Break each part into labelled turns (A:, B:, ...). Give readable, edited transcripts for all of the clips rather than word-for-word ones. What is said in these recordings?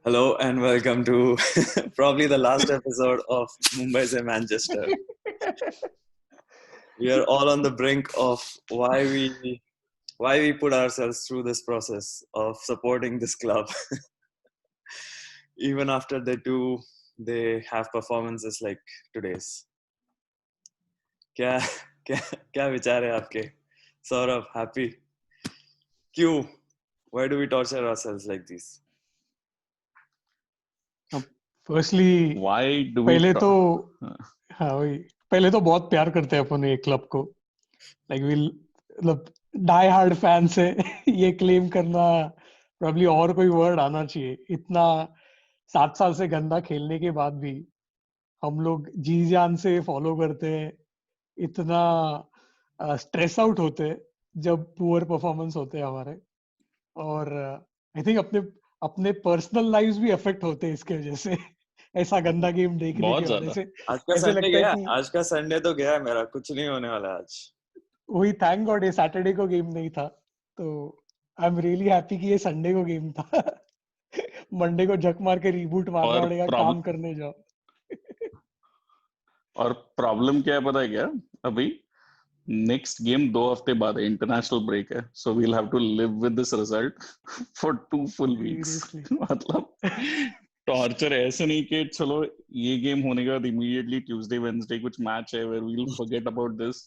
A: Hello and welcome to probably the last episode of Mumbai se Manchester. We are all on the brink of why we put ourselves through this process of supporting this club. Even after they have performances like today's. क्या क्या क्या विचार है आपके? Saurabh, happy? क्यों? Why do we torture ourselves like this?
B: Firstly
C: Why do we
B: पहले तो
C: हाँ,
B: हाँ वही पहले तो बहुत प्यार करते हैं अपन ये क्लब को लाइक वी मतलब डाई हार्ड फैंस है ये क्लेम करना प्रॉब्ली और कोई वर्ड आना चाहिए इतना 7 साल से गंदा खेलने के बाद भी हम लोग जी जान से फॉलो करते हैं इतना स्ट्रेस आउट होते हैं जब पुअर परफॉर्मेंस होते हैं हमारे और आई थिंक अपने अपने पर्सनल लाइव्स भी अफेक्ट होते हैं इसके वजह से ऐसा गंदा गेम देखने
C: बहुत
B: की वजह
C: ज्यादा।
B: से
A: आज का
B: ऐसे
A: संडे
B: लगता है
A: गया,
B: कि
A: आज का संडे तो गया मेरा, कुछ नहीं होने वाला आज।
B: वही थैंक गॉड ये सैटरडे को गेम नहीं था तो आई एम रियली हैप्पी कि ये संडे को गेम था मंडे को झक मार के रिबूट मारना
C: और
B: पड़ेगा काम करने जाओ
C: प्रॉब्लम क्या है पता है क्या? अभी नेक्स्ट गेम 2 हफ्ते बाद है, इंटरनेशनल ब्रेक है, so we'll have to live with this result for 2 full weeks.
B: Seriously
C: मतलब टॉर्चर ऐसे नहीं कि चलो ये गेम होने के बाद इमीडिएटली ट्यूसडे वेडनेसडे कुछ मैच है where we'll forget about this,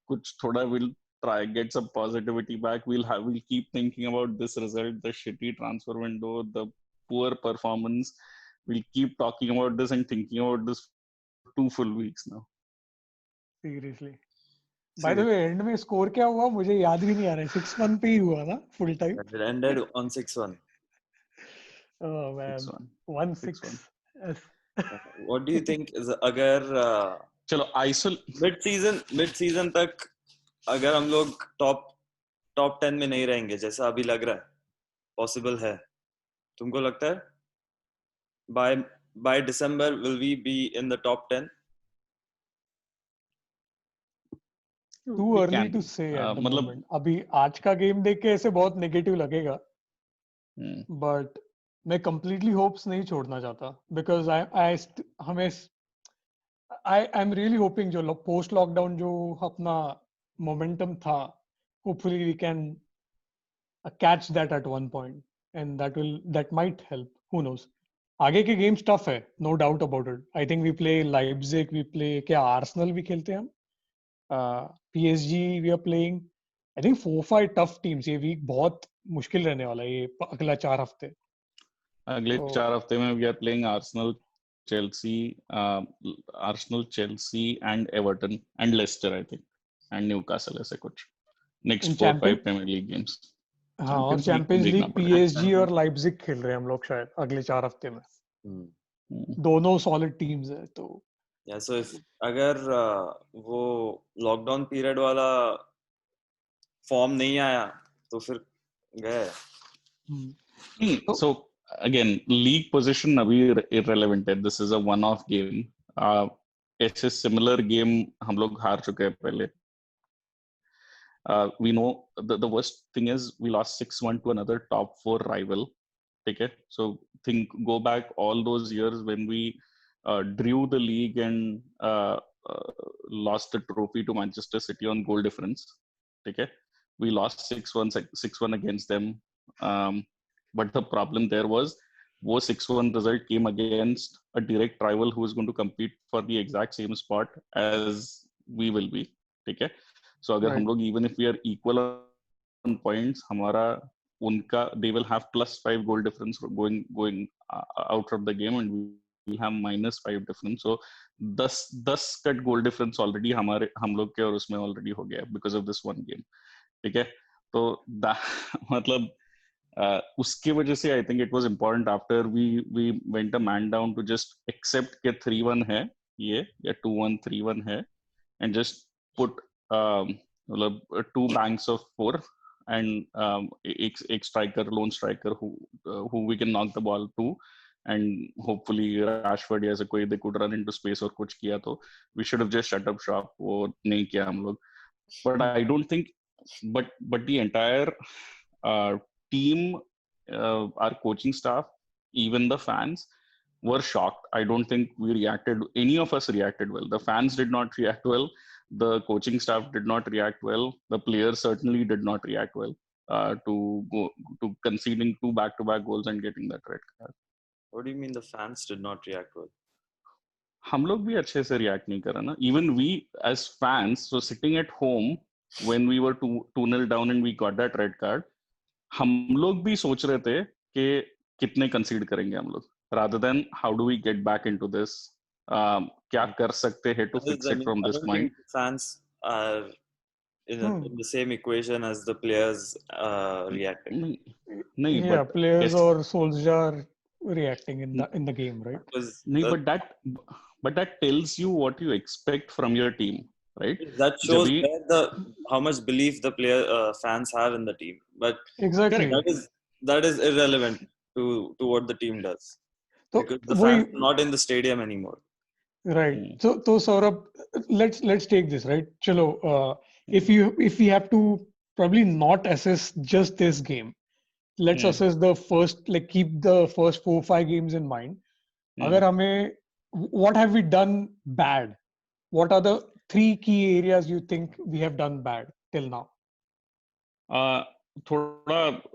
C: कुछ थोड़ा will try get some positivity back, we'll keep thinking about this result, the shitty transfer window, the poor performance, we'll keep talking about this and thinking about this 2 full weeks now.
B: Seriously by the way and में score क्या हुआ मुझे याद भी नहीं आ रहा है 6-1 पे ही हुआ ना full time
A: It ended on 6-1.
B: Oh man
C: 6-1
B: 1-6
C: 6-1
A: What do you think is अगर
C: चलो आइसोल
A: मिड सीजन तक अगर हम लोग टॉप 10 में नहीं रहेंगे जैसा अभी लग रहा है, पॉसिबल है? तुमको लगता है by December will we be in the top 10?
B: To
C: we
B: early
C: can
B: to
C: be.
B: Say at the
C: मतलब
B: मोमेंट अभी आज का गेम देख के ऐसे बहुत नेगेटिव लगेगा बट मैं कंप्लीटली होप्स नहीं छोड़ना चाहता बिकॉज आई हमें आई एम रियली होपिंग जो पोस्ट लॉकडाउन जो अपना मोमेंटम था hopefully we can catch that at one point and that might help who knows आगे के गेम्स टफ है no doubt about it I think we play Leipzig we play क्या Arsenal भी खेलते हैं हम PSG we are playing I think 4-5 tough teams ये week बहुत मुश्किल रहने वाला है ये अगला 4 हफ्ते
C: अगले
B: तो
C: 4 हफ्ते में we are playing Arsenal Chelsea and Everton and Leicester I think and Newcastle, ऐसे कुछ नेक्स्ट 4-5 प्रीमियर लीग गेम्स।
B: हाँ और
C: चैंपियंस लीग को
B: चैंपियंस
C: देखना
B: लीग
C: पड़ेगा।
B: PSG और लाइप्जिग खेल रहे हैं हम लोग शायद अगले 4 हफ्ते में दोनों सॉलिड टीम्स है तो
A: या सो इफ अगर वो लॉकडाउन पीरियड वाला फॉर्म नहीं आया तो फिर गए।
C: So again, league position अभी irrelevant है. This is a one-off game. ऐसे similar game हम लोग हार चुके हैं पहले. We know the worst thing is we lost 6-1 to another top 4 rival. Okay, so go back all those years when we drew the league and lost the trophy to Manchester City on goal difference. Okay, we lost 6-1 against them. But the problem there was वो 6-1 result came against a direct rival who is going to compete for the exact same spot as we will be. ठीक है, so अगर हम लोग even if we are equal on points, हमारा उनका they will have +5 goal difference going out from the game and we will have -5 difference. So 10 cut goal difference already हम लोग के और उसमें already हो गया because of this one game. ठीक है, तो मतलब उसके वजह से I think it was important after we went a man down to just accept के 3-1 है ये या 2-1 3-1 है एंड जस्ट पुट मतलब 2 banks of 4 and एक striker loan striker who we can knock the ball to and hopefully Rashford या कोई they could run into space और कुछ किया तो we should have just shut up shop. वो नहीं किया हम लोग, but I don't think but the entire team, our coaching staff, even the fans were shocked. I don't think any of us reacted well. The fans did not react well. The coaching staff did not react well. The players certainly did not react well to conceding 2 back-to-back goals and getting that red card.
A: What do you mean the fans did not react well?
C: हम लोग भी अच्छे से react नहीं कर रहे ना. Even we as fans, so sitting at home when we were 2-0 down and we got that red card, हम लोग भी सोच रहे थे कि कितने concede करेंगे हम लोग, rather than how do we get back into this, क्या कर सकते हैं to fix it from this point.
A: Fans are in the same equation as the players reacting.
C: नहीं,
B: yeah, players or Solskjaer reacting in the game, right?
C: But that tells you what you expect from your team, right?
A: That shows how much belief the fans have in the team. But
B: exactly,
A: that is irrelevant to what the team does, because the fans are not in the stadium anymore.
B: Right. So Saurabh, let's take this, right? Chalo, if we have to probably not assess just this game, let's assess the first, like keep the first 4-5 games in mind. Agar hame, what have we done bad? What are the 3 key areas you think we have done bad till now?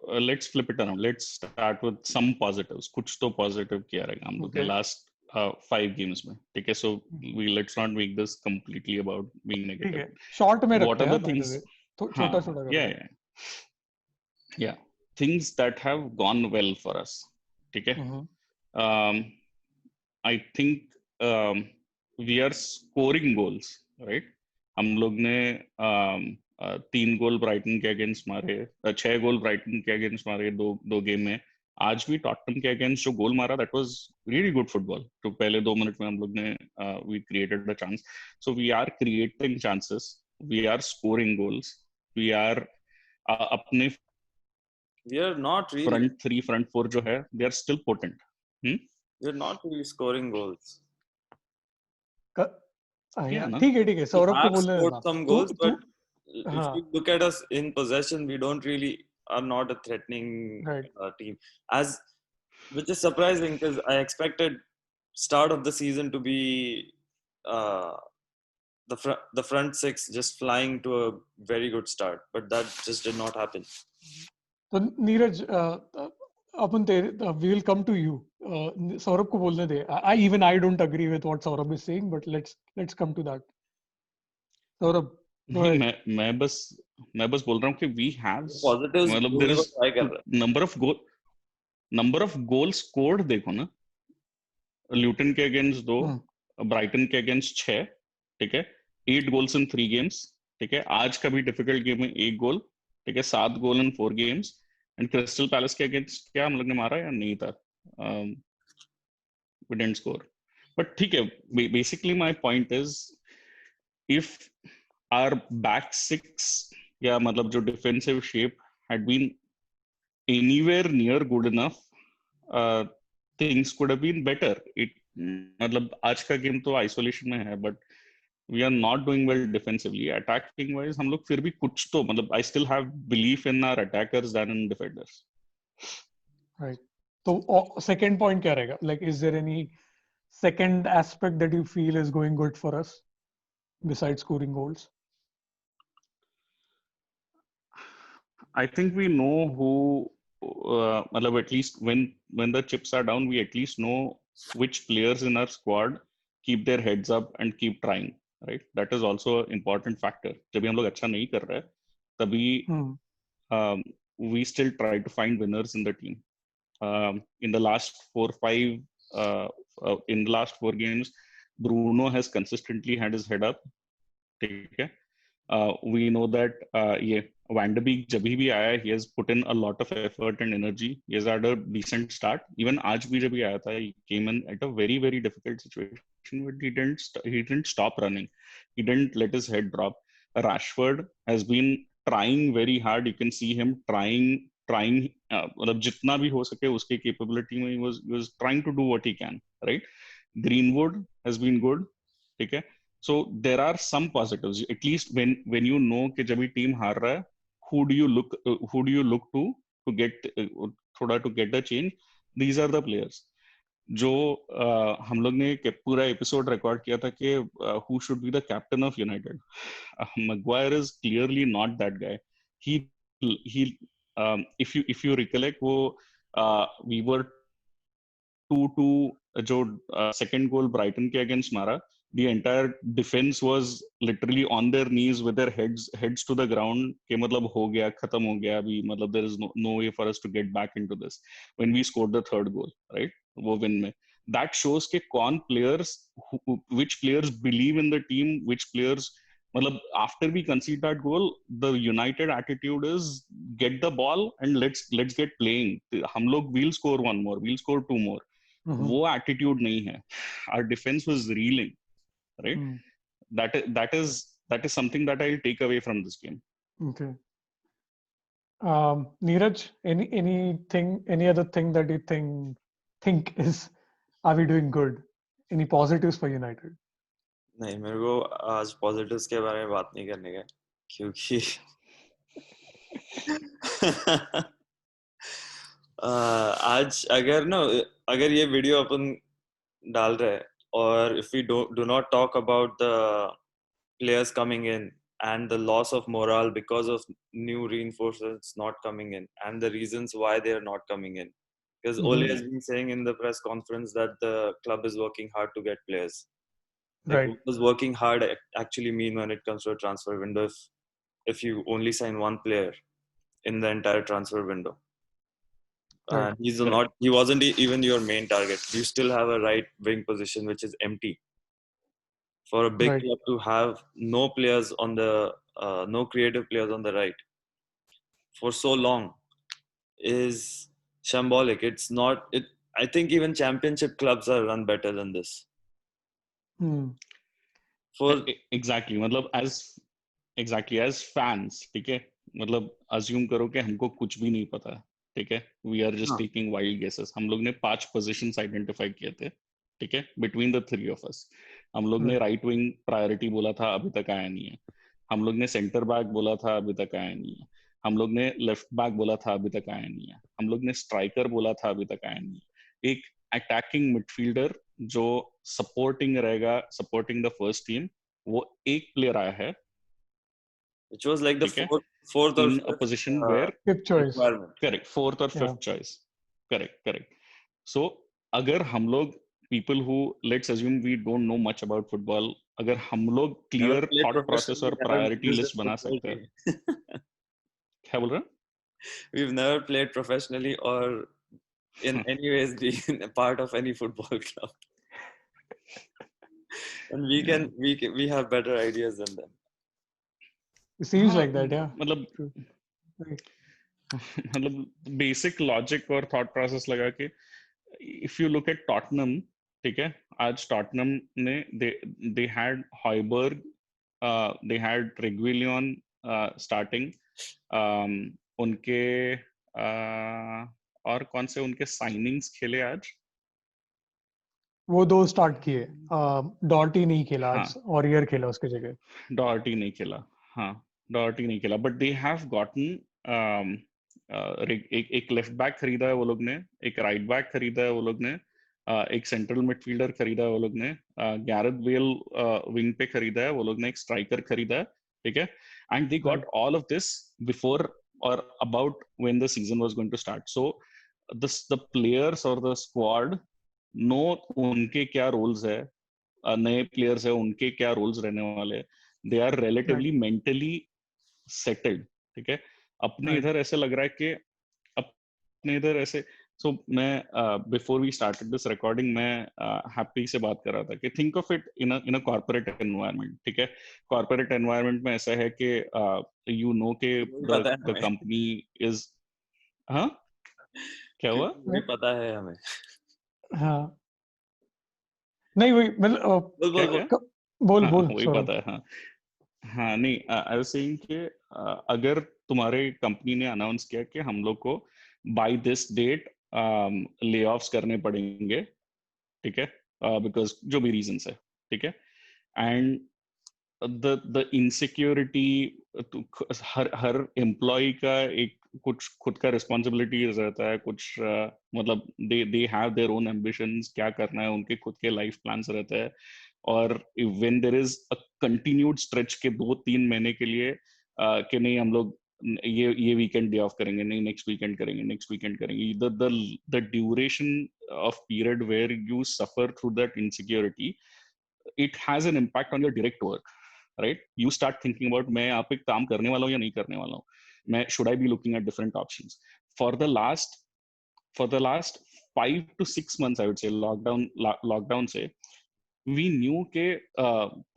C: Let's flip it around. Let's start with some positives. कुछ तो positive किया रहेगा हम लोग के last 5 games में. ठीक है, so let's not make this completely about being negative.
B: Short में
C: what are the things?
B: छोटा
C: yeah, things that have gone well for us. ठीक है. I think we are scoring goals, right? हम लोग ने 3 गोल ब्राइटन के अगेंस्ट मारे, 6 गोल Brighton के अगेंस्ट मारे दो गेम में. आज भी टॉटनहम के अगेंस्ट जो गोल मारा, that was really good football. तो पहले 2 मिनट में हम लोग ने we created the chance. So we are creating chances, we are scoring goals, we are अपने
A: we are not really
C: front 4 जो है, they are still potent.
A: We're not really scoring goals.
B: ठीक है. सौरभ को बोलने देना.
A: Some goals, but if you look at us in possession, we don't really are not a threatening team. Which is surprising, because I expected start of the season to be the front 6 just flying to a very good start, but that just did not happen.
B: So Neeraj, we will come to you. Saurabh को बोलने दे. I don't agree with what Saurabh is saying, but let's come to that. Saurabh,
C: मैं बस बोल रहा हूँ कि we have
A: positives.
C: मतलब there is number of goals scored देखो ना. ल्यूटन के अगेंस्ट 2, ब्राइटन के अगेंस्ट 6, ठीक है. 8 goals in 3 games, ठीक है. आज का भी डिफिकल्ट गेम में 1 गोल, ठीक है. 7 गोल इन 4 games. एंड क्रिस्टल पैलेस के अगेंस्ट क्या हम लोग ने मारा या नहीं था? We didn't score. But ठीक है, basically my point is, if our back 6 या मतलब जो defensive shape had been anywhere near good enough, things could have been better. मतलब आज का गेम तो आइसोलेशन में है, but we are not doing well defensively. Attacking wise हम लोग फिर भी कुछ तो मतलब I still have belief in our attackers than in defenders.
B: Right. So second point क्या रहेगा? Like, is there any second aspect that you feel is going good for us besides scoring goals?
C: I think we know who, at least when the chips are down, we at least know which players in our squad keep their heads up and keep trying, right? That is also an important factor. जब भी हम लोग अच्छा नहीं कर रहे, तभी we still try to find winners in the team. In the last 4 games, Bruno has consistently had his head up. ठीक है. We know that Van de Beek जब भी आया, he has put in a lot of effort and energy. He has had a decent start. Even आज भी जब आया था, he came in at a very very difficult situation, but he didn't stop running. He didn't let his head drop. Rashford has been trying very hard. You can see him trying. मतलब जितना भी हो सके उसके capability में, he was trying to do what he can. Right? Greenwood has been good. ठीक है. So there are some positives. At least when you know कि जब भी team हार रहा है, who do you look to get थोड़ा to get a change? these are the players जो हम लोग ने पूरा एपिसोड रिकॉर्ड किया था कि who should be the captain of United. Maguire is clearly not that guy. He if you recollect वो we were 2-2 जो second goal Brighton के against मारा, the entire defense was literally on their knees with their heads to the ground कि मतलब हो गया, खत्म हो गया अभी, मतलब there is no way for us to get back into this when we scored the third goal, right? वो win में that shows कि कौन players which players believe in the team, which players मतलब after we concede that goal the United attitude is get the ball and let's get playing, हम लोग we'll score one more, we'll score two more. वो attitude नहीं है. Our defense was reeling, right? That is something that I'll take away from this game.
B: Okay. Neeraj, any other thing that you think is, are we doing good? Any positives for United?
A: नहीं, मेरे को आज positives के बारे में बात नहीं करने का, क्योंकि आज अगर ये वीडियो अपन डाल रहे हैं और if we do not talk about the players coming in and the loss of morale because of new reinforcements not coming in and the reasons why they are not coming in, because Ole has been saying in the press conference that the club is working hard to get players. Like, what does working hard actually mean when it comes to a transfer window if you only sign one player in the entire transfer window? He wasn't even your main target. You still have a right wing position which is empty. For a big club to have no players on the no creative players on the right for so long is shambolic. It's not. I think even championship clubs are run better than this.
C: Exactly. मतलब as fans, ठीक है, मतलब assume करो कि हमको कुछ भी नहीं पता, ठीक है, we are just taking wild guesses. हम लोग ने 5 positions identify किए थे, ठीक है, between the 3 of us. हम लोग ने right wing priority बोला था, अभी तक आया नहीं है. हम लोग ने center back बोला था, अभी तक आया नहीं है. हम लोग ने left back बोला था, अभी तक आया नहीं है. हम लोग ने striker बोला था, अभी तक आया नहीं है. एक attacking midfielder जो supporting रहेगा, supporting the first team, वो एक player आया है,
A: which was like the fourth or
C: in a position where
B: fifth choice.
C: Correct, fourth or fifth choice. Correct. So अगर हम लोग people who, let's assume we don't know much about football, अगर हम लोग clear thought process और priority list बना सकते हैं. क्या बोल रहे हैं?
A: We've never played professionally or in any ways been a part of any football club, and we have better ideas than them.
B: It seems like that, yeah.
C: मतलब basic logic और thought process लगा के if you look at Tottenham, ठीक है, आज Tottenham ने they had Højbjerg, they had Reguilon starting, उनके और कौन से उनके signings खेले आज?
B: वो 2 स्टार्ट किए. डॉर्टी नहीं खेला आज, ऑरियर खेला उसके जगह.
C: डॉर्टी नहीं खेला, हाँ, डॉर्टी नहीं खेला, बट दे हैव गॉटन एक लेफ्ट बैक खरीदा है वो लोग ने, एक राइट बैक खरीदा है वो लोग ने, एक सेंट्रल मिडफील्डर खरीदा है वो लोग ने, गैरेथ बेल विंग पे खरीदा है वो लोग ने, एक स्ट्राइकर खरीदा है, ठीक है, and they got all of this before और about when the season was going to start. So the players और द स्क्वाड नो उनके क्या रोल्स है, नए प्लेयर्स है उनके क्या रोल्स रहने वाले, they are relatively mentally settled, ठीक है. अपने इधर ऐसे लग रहा है कि अपने इधर ऐसे, सो मैं before we started this recording मैं हैप्पी से बात कर रहा था कि think of it in a corporate environment, ठीक है. कॉर्पोरेट एनवायरनमेंट में ऐसा है कि यू नो के द कंपनी इज, हाँ क्या हुआ,
A: पता है हमें.
B: हाँ नहीं वही मतलब बोल
C: वही पता है. हाँ नहीं, आई वाज सेइंग कि अगर तुम्हारे कंपनी ने अनाउंस किया कि हम लोग को बाय दिस डेट ले ऑफ्स करने पड़ेंगे, ठीक है, बिकॉज जो भी रीजंस है, ठीक है, एंड द इनसिक्योरिटी हर एम्प्लॉय का एक कुछ खुद का रिस्पॉन्सिबिलिटीज रहता है, कुछ मतलब they have their own ambitions, क्या करना है, उनके खुद के लाइफ प्लान्स रहते हैं. और when there is a continued stretch के 2-3 महीने के लिए कि नहीं हम लोग ये वीकेंड डे ऑफ करेंगे, नहीं नेक्स्ट वीकेंड करेंगे, नेक्स्ट वीकेंड करेंगे, the duration of period where you suffer through that insecurity, it has an impact on your direct work, right? You start thinking about मैं यहाँ पे काम करने वाला हूँ या नहीं करने वाला हूँ, मैं should I be looking at different options. For the last 5 to 6 months, I would say lockdown से we knew के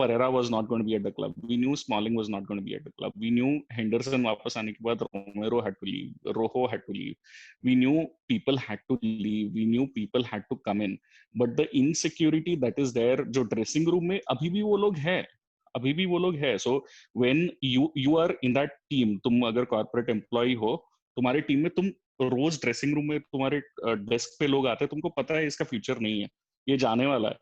C: Pereira was not going to be at the club, we knew Smalling was not going to be at the club, we knew Henderson वापस आने के बाद Romero had to leave, Rojo had to leave, we knew people had to leave, we knew people had to come in, but the insecurity that is there जो dressing room में अभी भी वो लोग है. So when you are in that team, तुम अगर corporate employee हो, तुम्हारे टीम में तुम रोज ड्रेसिंग रूम में तुम्हारे डेस्क पे लोग आते हैं, तुमको पता है इसका फ्यूचर नहीं है, ये जाने वाला है,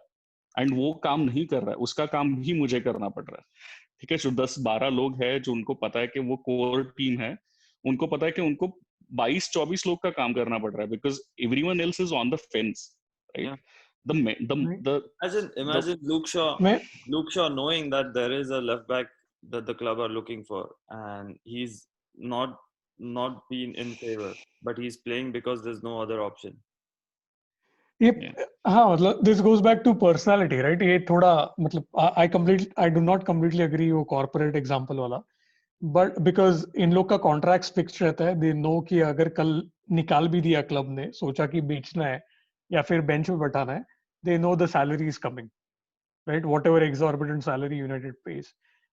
C: एंड वो काम नहीं कर रहा है, उसका काम भी मुझे करना पड़ रहा है. ठीक है, जो 10-12 लोग हैं जो उनको पता है कि वो कोर टीम है, उनको पता है कि उनको 22-24 लोग का काम करना पड़ रहा है, because everyone else is on the fence, right?
A: Imagine Luke Shaw knowing that there is a left back that the club are looking for, and he's not been in favor, but he's playing because there's no other option.
B: हाँ, मतलब this goes back to personality, right? ये थोड़ा मतलब I do not completely agree वो corporate example वाला, but because इन लोग का contracts fixed रहता है, they know कि अगर कल निकाल भी दिया क्लब ने, सोचा कि बेचना है या फिर बेंच में बैठाना है, they know the salary is coming, right? Whatever exorbitant salary United pays,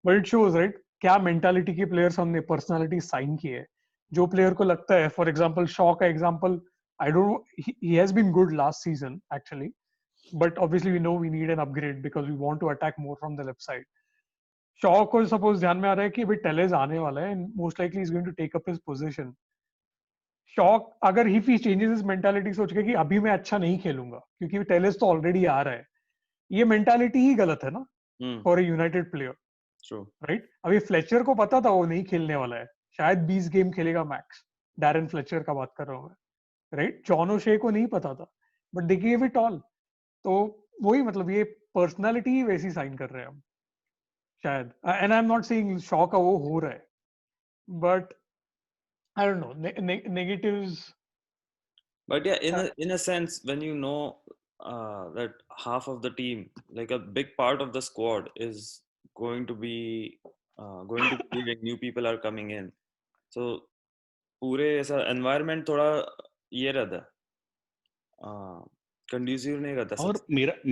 B: but it shows, right? क्या mentality के players हमने personality sign किए हैं, जो player को लगता है, for example Shaw का example, I don't know, he has been good last season actually, but obviously we know we need an upgrade because we want to attack more from the left side. Shaw को suppose ध्यान में आ रहा है कि भाई Telles आने वाला है and most likely he's going to take up his position. Shaw अगर if he changes his mentality, सोच के कि अभी मैं अच्छा नहीं खेलूंगा क्योंकि Telles तो already आ रहा है, ये मेंटालिटी ही गलत है ना for a United player, right? अभी फ्लेचर को पता था वो नहीं खेलने वाला है, शायद 20 गेम खेलेगा मैक्स, डैरन फ्लेचर का बात कर रहा हूँ मैं, राइट? जॉन ओशे को नहीं पता था, but they give it all. तो वही मतलब ये पर्सनालिटी ही वैसी साइन कर रहे हैं हम शायद, and I am not saying Shaw का वो हो रहा है, but I don't know negatives.
A: But yeah, in a sense, when you know that half of the team, like a big part of the squad, is going to be leaving, new people are coming in, so पूरे ऐसा environment थोड़ा ये रहता है, conducive नहीं रहता.
C: और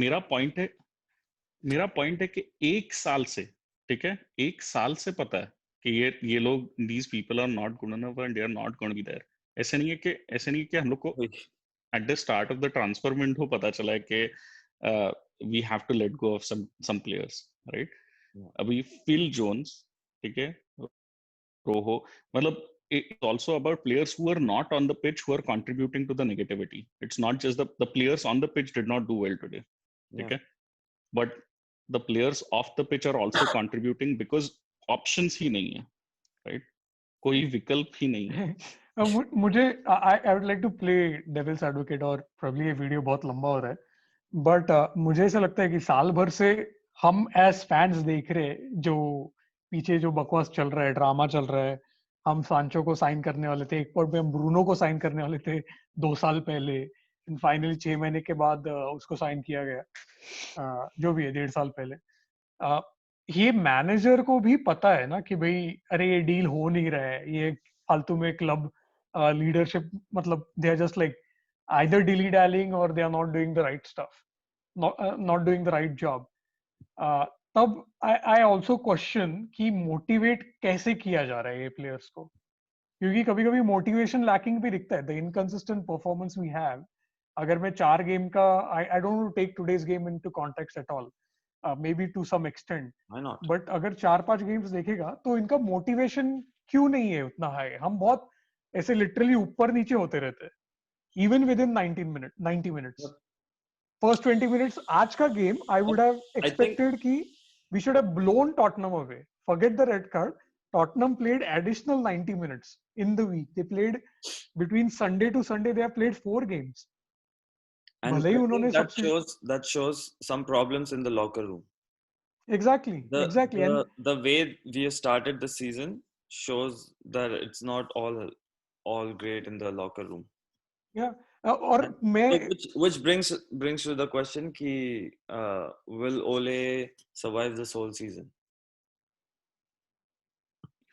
C: मेरा पॉइंट है कि एक साल से, ठीक है, एक साल से पता है कि ये लोग, these people are not good enough and they are not going to be there. ऐसे नहीं है कि हम लोग को at the start of the transfer window पता चला है कि we have to let go of some players, right? अभी Phil Jones, ठीक है, Rojo, मतलब it's also about players who are not on the pitch who are contributing to the negativity. It's not just the players on the pitch did not do well today, okay? But the players off the pitch are also contributing because options ही नहीं है, right? कोई विकल्प ही नहीं है.
B: मुझे I would like to play devil's advocate, और probably ये video बहुत लंबा हो रहा है, बट मुझे ऐसा लगता है कि साल भर से हम एज फैंस देख रहे हैं जो पीछे जो बकवास चल रहा है, ड्रामा चल रहा है. हम सांचो को साइन करने वाले थे, एक पॉइंट पे हम ब्रूनो को साइन करने वाले थे 2 साल पहले, फाइनली 6 महीने के बाद उसको साइन किया गया, जो भी है 1.5 साल पहले. ये मैनेजर को भी पता है ना कि भाई अरे ये डील हो नहीं रहा है, ये फालतू में क्लब लीडरशिप मतलब they are just like either dilly dallying or they are not doing the right stuff, not doing the right job. तब I also question कि motivate कैसे किया जा रहा है ये players को, क्योंकि कभी कभी motivation lacking भी दिखता है. The inconsistent performance we have, अगर मैं 4 गेम का I don't want to take today's game into context at all, maybe to some extent,
A: why not,
B: but अगर 4-5 गेम्स देखेगा तो इनका मोटिवेशन क्यों नहीं है उतना हाई. हम बहुत ऐसे लिटरली ऊपर नीचे होते रहते हैं even within 90 minutes. First 20 minutes आज का game I would have expected कि we should have blown Tottenham away. Forget the red card. Tottenham played additional 90 minutes. in the week. They played between Sunday to Sunday. They have played 4 games.
A: And
B: भले ही
A: I
B: उन्होंने
A: think that shows some problems in the locker room.
B: Exactly. And
A: The way we started the season shows that it's not all great in the locker room.
B: Yeah. और मैं
A: which brings to the question कि will Ole survive this whole season?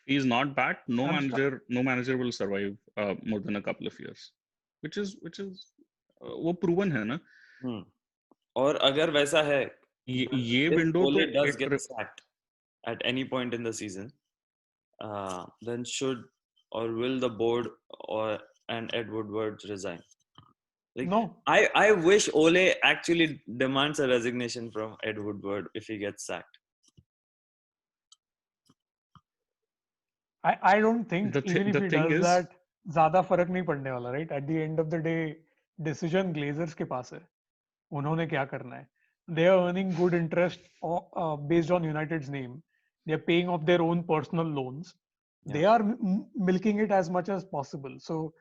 C: If he's not back, no manager will survive more than a couple of years, which is वो proven है ना.
A: और अगर वैसा है,
C: ये window
A: Ole
C: तो
A: does get sacked at any point in the season, then should or will the board and Ed Woodward resign? Like,
B: no.
A: I wish Ole actually demands a resignation from Ed Woodward if he gets sacked.
B: I don't think even if he does that, ज़्यादा फर्क नहीं पड़ने वाला, right? At the end of the day, decision Glazers के पास है. उन्होंने क्या करना है? They are earning good interest based on United's name. They are paying off their own personal loans. Yeah. They are milking it as much as possible. So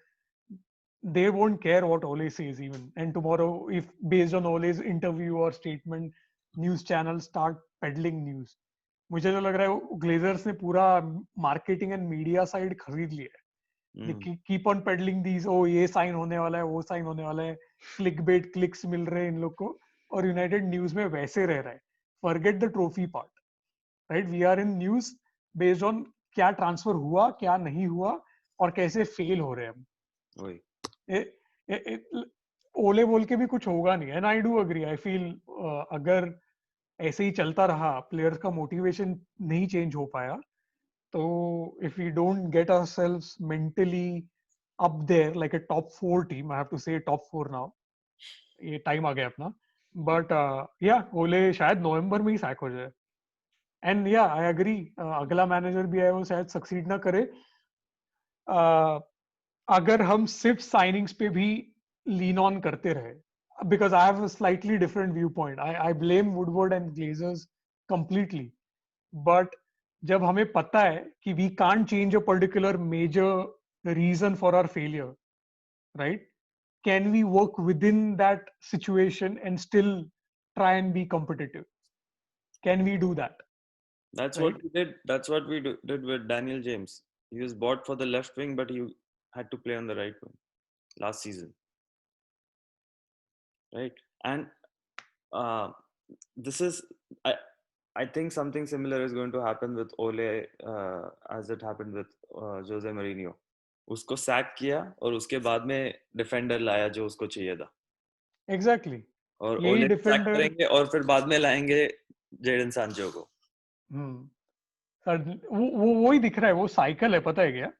B: they won't care what Ole says even. And tomorrow, if based on Ole's interview or statement, news channels start peddling news. मुझे जो लग रहा है Glazers ने पूरा marketing and media side खरीद लिया है. कीप ऑन पेडलिंग दीज, ओ ये साइन होने वाला है, वो साइन होने वाला है, क्लिक बेट क्लिक्स मिल रहे हैं इन लोग को, और यूनाइटेड न्यूज में वैसे रह रहा है. Forget the trophy part, right? We are in news based on क्या ट्रांसफर हुआ, क्या नहीं हुआ, और कैसे फेल हो रहे हैं हम. ओले बोल के भी कुछ होगा नहीं. And I do agree. I feel अगर ऐसे ही चलता रहा, प्लेयर्स का मोटिवेशन नहीं चेंज हो पाया, तो if we don't get ourselves mentally up there like a top 4 team, I have to say top 4 now, ये टाइम आ गया अपना. बट या ओले शायद नवंबर में ही सैक हो जाए. एंड या आई एग्री, अगला मैनेजर भी है वो शायद सक्सीड ना करे. अगर हम सिर्फ साइनिंग्स पे भी लीन ऑन करते रहे, because I have a slightly different viewpoint. I blame Woodward and Glazers completely. But जब हमें पता है कि we can't change a particular major reason for our failure, right? Can we work within that situation and still try and be competitive? Can we do that?
A: That's right? What we did. That's what we did with Daniel James. He was bought for the left wing, but he had to play on the right wing last season. Right, and this is I think something similar is going to happen with Ole as it happened with Jose Mourinho. उसको sac किया और उसके बाद में defender लाया जो उसको चाहिए था.
B: Exactly.
A: और ओले सैक करेंगे और फिर बाद में लाएंगे जेडन सांचो को.
B: वो ही दिख रहा है, वो साइकिल है. पता है क्या,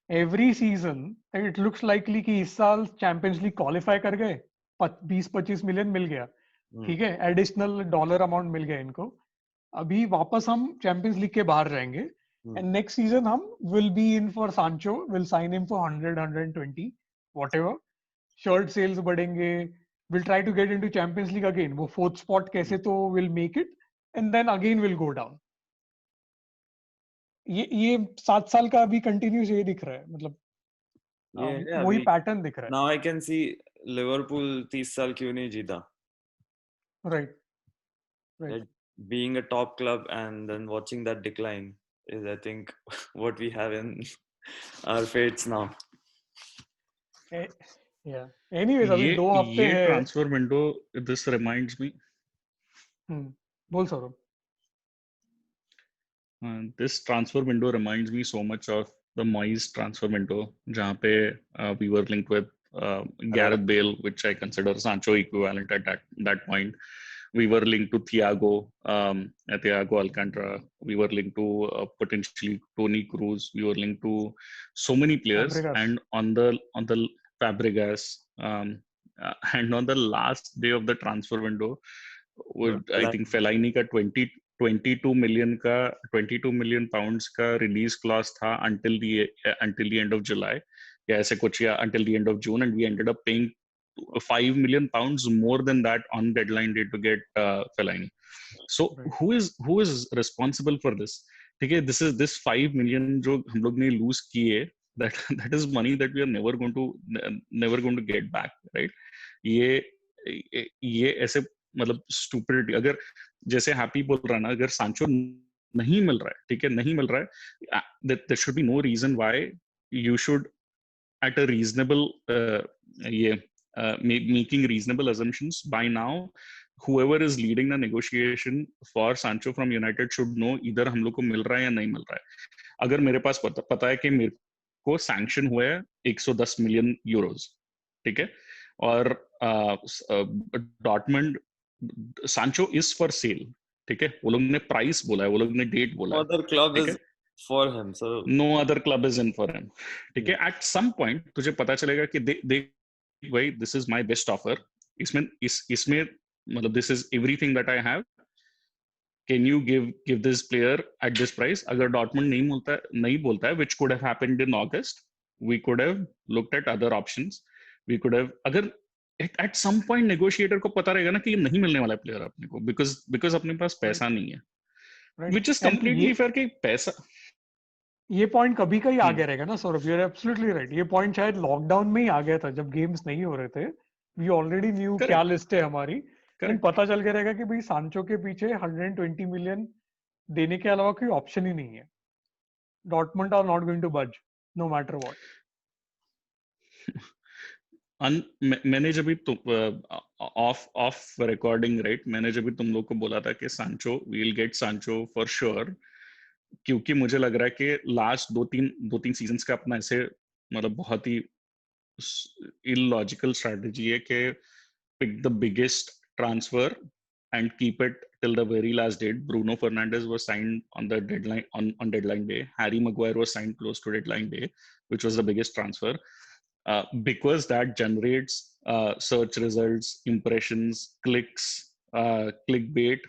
B: every season it looks likely कि इस साल चैंपियंस लीग क्वालिफाई कर गए, 20-25 मिलियन मिल गया, ठीक है, एडिशनल डॉलर अमाउंट मिल गया इनको. अभी वापस हम चैंपियंस लीग के बाहर जाएंगे, एंड नेक्स्ट सीजन हम will be in for Sancho, will sign him for 100-120 whatever. Shirt sales बढ़ेंगे, will try to get into champions league again. वो 4th स्पॉट कैसे तो will make it, and then again will go down. ये 7 साल का अभी continuous ये दिख रहा है, मतलब वही पैटर्न दिख रहा है.
A: Now I can see Liverpool 30 साल क्यों नहीं जीता.
B: Right.
A: Being a top club and then watching that decline is, I think, what we have in our fates now.
B: Yeah. Anyways, अभी 2 हफ्ते है.
C: ये transfer window, this reminds me.
B: बोल Saurabh.
C: This transfer window reminds me so much of the Moyes transfer window, जहाँ पे we were linked with Gareth Bale, which I consider Sancho equivalent at that point. We were linked to Thiago Alcantara. We were linked to potentially Toni Kroos. We were linked to so many players. Fabregas. And on the Fabregas, and on the last day of the transfer window, I think Fellaini का 22 million pounds का release clause था until the end of July. Yeah, ऐसे कुछ, या until the end of June, and we ended up paying 5 million pounds more than that on deadline day to get Fellaini. So right. who is responsible for this? ठीक है, this 5 million जो हम लोग ने lose किए, that is money that we are never going to get back, right? ये ऐसे मतलब stupidity. अगर जैसे हैप्पी बोल रहा है ना, अगर सांचो नहीं मिल रहा है, ठीक है, नहीं मिल रहा है, there should be no reason why you should at a reasonable making reasonable assumptions by now, whoever is leading the negotiation for Sancho from United should know either हम लोग को मिल रहा है या नहीं मिल रहा है. अगर मेरे पास पता है कि मेरे को सैंक्शन हुआ है 110 मिलियन यूरोज, ठीक है, और डॉर्टमंड सांचो इज फॉर सेल, ठीक है, वो लोग ने प्राइस बोला है, वो लोग ने डेट बोला है, ठीक है,
A: for him, so
C: no other club is in for him, ठीक है. At some point तुझे पता चलेगा कि देख भाई, this is my best offer, इसमें मतलब this is everything that I have, can you give this player at this price? अगर डॉर्टमंड नहीं बोलता है, which could have happened in August, we could have looked at other options. We could have, अगर at some point negotiator को पता रहेगा ना कि ये नहीं मिलने वाला प्लेयर अपने को, because अपने पास पैसा नहीं है, which is completely fair कि पैसा,
B: ये पॉइंट कभी का ही आ गया रहेगा ना Saurabh, you are absolutely right. ये पॉइंट शायद लॉकडाउन में ही आ गया था जब गेम्स नहीं हो रहे थे. वी ऑलरेडी न्यू क्या लिस्ट है हमारी, लेकिन पता चल गया रहेगा कि भाई सांचो के पीछे 120 मिलियन देने के अलावा कोई ऑप्शन ही नहीं है. Dortmund are not going to budge no matter what.
C: मैंने जब भी ऑफ रिकॉर्डिंग, राइट, मैंने जब भी तुम लोग को बोला था कि सांचो, वी विल गेट सांचो फॉर श्योर, क्योंकि मुझे लग रहा है कि लास्ट दो तीन सीजन्स का अपना ऐसे मतलब बहुत ही इलॉजिकल स्ट्रेटजी है कि pick the biggest transfer and keep it till the very last date. Bruno Fernandes was signed on the deadline on deadline day. Harry Maguire was signed close to deadline day, which was the biggest transfer, because that generates search results, impressions, clicks, clickbait.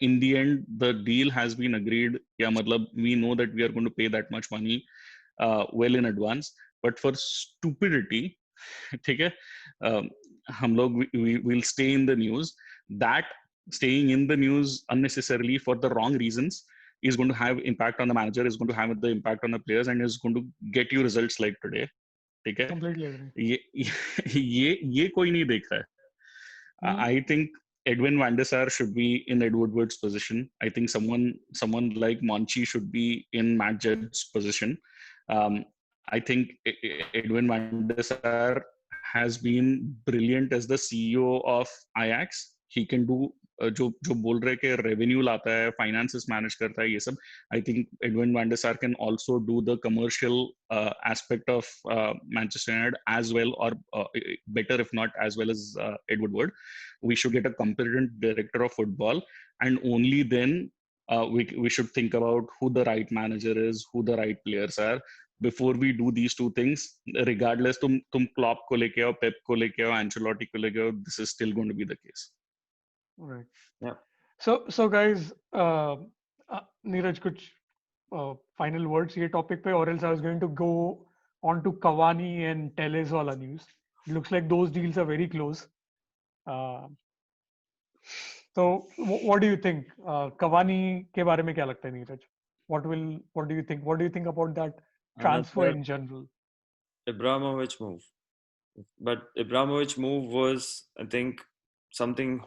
C: In the end, the deal has been agreed. Yeah, matlab, we know that we are going to pay that much money well in advance. But for stupidity, ठीक है, हम लोग will stay in the news. That staying in the news unnecessarily for the wrong reasons is going to have impact on the manager, is going to have the impact on the players, and is going to get you results like today. ठीक है,
B: Completely agree.
C: ये कोई नहीं देख रहा है. I think Edwin van der Sar should be in Ed Woodward's position. I think someone like Monchi should be in Matt Judd's position. I think Edwin van der Sar has been brilliant as the CEO of Ajax. He can do जो बोल रहे कि revenue लाता है, finances manage करता है, ये सब. I think Edwin van der सार can also do the commercial aspect of Manchester United as well, or better if not as well as Ed Woodward. We should get a competent director of football, and only then we should think about who the right manager is, who the right players are. Before we do these two things, regardless तुम Klopp को लेके आओ, Pep को लेके आओ, Ancelotti को लेके आओ, this is still going to be the case.
B: Right.
A: Yeah.
B: So guys, Neeraj, कुछ final words ये topic पे, or else I was going to go on to Cavani and Telles वाला news. It looks like those deals are very close. So what do you think? Cavani के बारे में क्या लगता है Neeraj? What do you think? What do you think about that transfer in general?
A: Abramovich move. But Abramovich move was, I think, something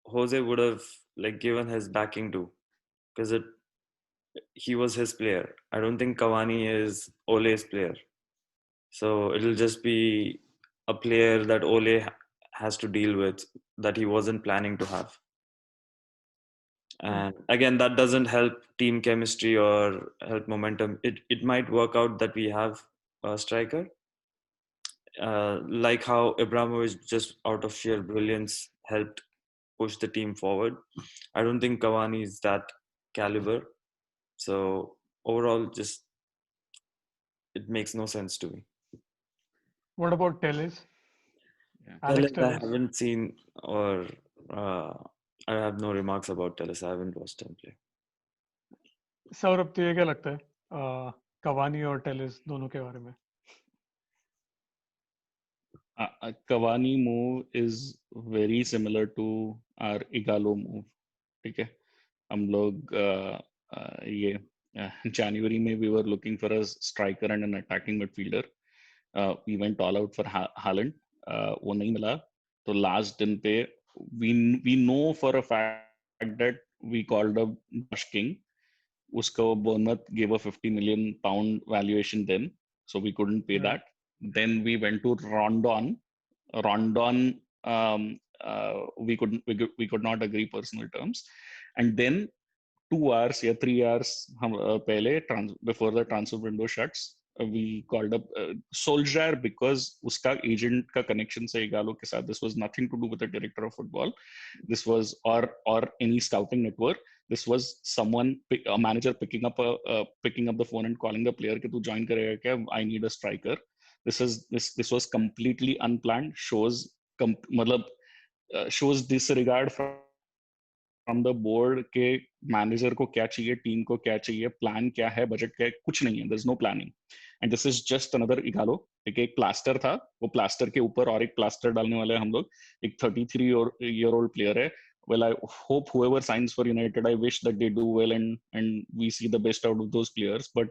A: Jose would have like given his backing to, because he was his player. I don't think Cavani is Ole's player, so it'll just be a player that Ole has to deal with that he wasn't planning to have. And again, that doesn't help team chemistry or help momentum. It might work out that we have a striker, like how Abramovich just out of sheer brilliance helped push the team forward. I don't think Cavani is that caliber. So overall, just it makes no sense to me.
B: What about Telles?
A: Telles, I haven't seen, or I have no remarks about Telles. I haven't watched him play.
B: Saurabh, तुझे क्या लगता है Cavani और Telles दोनों के बारे में?
C: Cavani move is very similar to our Igalo move. ठीक है, हम लोग ये January में we were looking for a striker and an attacking midfielder. We went all out for Haaland. वो नहीं मिला. तो last दिन पे we know for a fact that we called up Josh King. Usko Bournemouth gave a 50 million pound valuation then, so we couldn't pay that. Then we went to Rondon. We could not agree personal terms, and then 2 hours or 3 hours before the transfer window shuts, we called up Solskjaer because uska agent ka connection se Igalo ke saath. This was nothing to do with the director of football. This was or any scouting network. This was someone, a manager picking up the phone and calling the player कि तू join करेगा क्या? I need a striker. This was completely unplanned. Shows disregard from the board के manager को क्या चाहिए, team को क्या चाहिए, plan क्या है, budget क्या है, कुछ नहीं है. There's no planning. And this is just another Igalo. एक plaster था, वो plaster के ऊपर और एक plaster डालने वाले हम लोग. एक 33-year-old player है. Well, I hope whoever signs for United, I wish that they do well and we see the best out of those players, but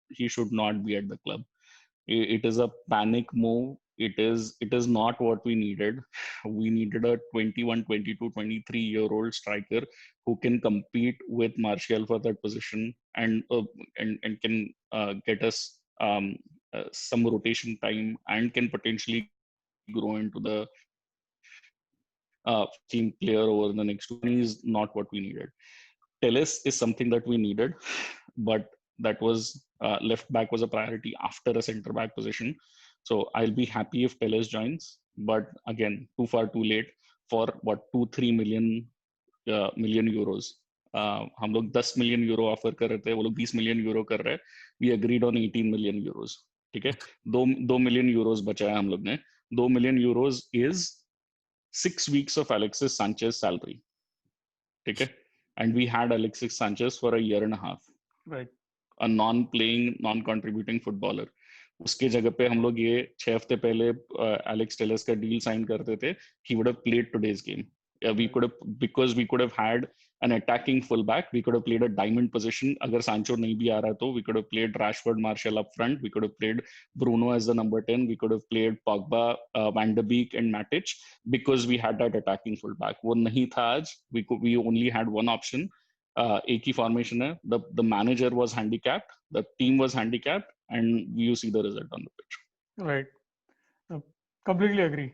C: he should not be at the club. It is a panic move. It is not what we needed. We needed a 21, 22, 23-year-old striker who can compete with Martial for that position and can get us some rotation time and can potentially grow into the team player over the next 2 years. Is not what we needed. Telles is something that we needed, but that was left back was a priority after a center back position. So I'll be happy if Telles joins, but again, too far too late for what 2-3 million euros. हम लोग 10 million euro offer कर रहे थे, वो लोग 20 million euro कर रहे हैं. We agreed on 18 million euros. ठीक है, 2 million euros बचा है हम लोग ने. 2 million euros is 6 weeks of Alexis Sanchez salary. Okay? And we had Alexis Sanchez for a year and a half.
B: Right.
C: A non-playing, non-contributing footballer. उसके जगह पे हम लोग ये 6 हफ्ते पहले Alex Telles का deal sign करते थे. He would have played today's game. We could have, because we could have had an attacking fullback. We could have played a diamond position. अगर Sancho नहीं भी आ रहा तो we could have played Rashford, Martial up front. We could have played Bruno as the number 10. We could have played Pogba, Van de Beek and Matic because we had that attacking fullback. वो नहीं था आज. We only had one option. एक ही formation है. The manager was handicapped. The team was handicapped, and you see the result on the pitch.
B: Right. Completely agree.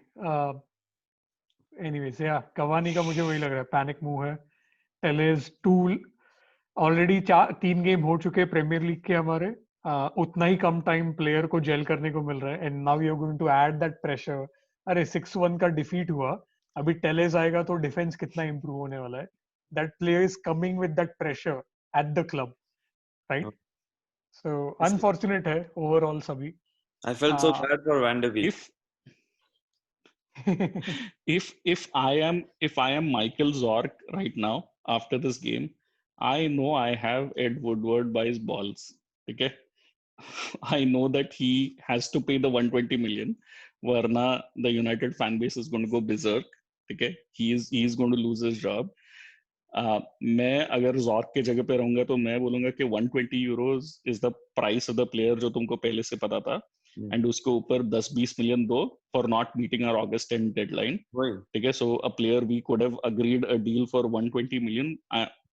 B: Anyways, yeah, Cavani का मुझे वही लग रहा है, पैनिक मूव है. Telles ऑलरेडी 3 गेम हो चुके प्रीमियर लीग के हमारे, उतना ही कम टाइम प्लेयर को जेल करने को मिल रहा है. And now you are going to add that pressure. अरे 6-1 का डिफीट हुआ, अभी Telles आएगा तो डिफेंस कितना इंप्रूव होने वाला है. That player is coming with that pressure at the club, right? So unfortunate है ओवरऑल सभी.
A: I felt so bad for Van de Beek.
C: If I am Michael Zorc right now after this game, I know I have Ed Woodward by his balls. Okay, I know that he has to pay the 120 million. Varna, the United fan base is going to go berserk. Okay, he is going to lose his job. मैं अगर Zorc के जगह पे रहूंगा तो मैं बोलूंगा कि 120 euros is the price of the player जो तुमको पहले से पता था. And उसके ऊपर 10-20 million दो for not meeting our August 10 deadline. ठीक है, so a player we could have agreed a deal for 120 million.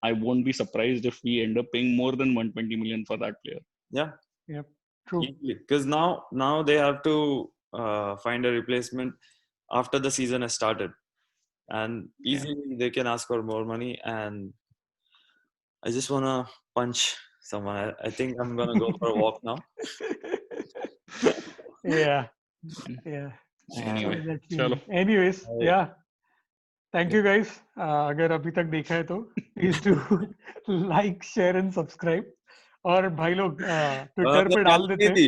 C: I won't be surprised if we end up paying more than 120 million for that player.
A: Yeah.
B: Yep. True.
A: Because now they have to find a replacement after the season has started, and easily they can ask for more money. And I just wanna punch someone. I think I'm gonna go for a walk now.
B: Yeah.
C: Anyway,
B: anyways, yeah. Thank you guys. अगर अभी तक देखा है तो please do like, share and subscribe. और भाई लोग Twitter पे डाल देते.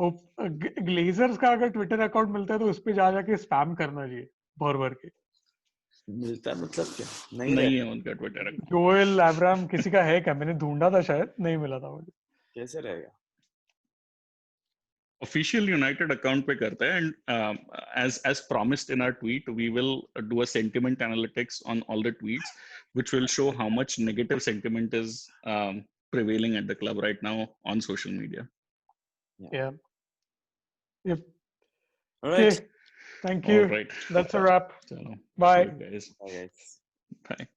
B: Hopefully, ग्लेजर्स का अगर ट्विटर अकाउंट मिलता है तो उस पे जाके स्पैम करना चाहिए भर के.
A: मिलता है मतलब क्या?
C: नहीं है उनका ट्विटर अकाउंट.
B: जोएल एब्राम किसी का है क्या? मैंने ढूंढा था, शायद नहीं मिला था मुझे.
A: कैसे रहेगा?
C: official United account पे करते हैं, and as promised in our tweet, we will do a sentiment analytics on all the tweets, which will show how much negative sentiment is prevailing at the club right now on social media.
B: Yeah. If
A: All right.
B: okay, thank you.
C: All right.
B: That's a wrap.
C: Chalo.
B: Bye.
C: See you guys.
A: Bye, guys.
C: Bye.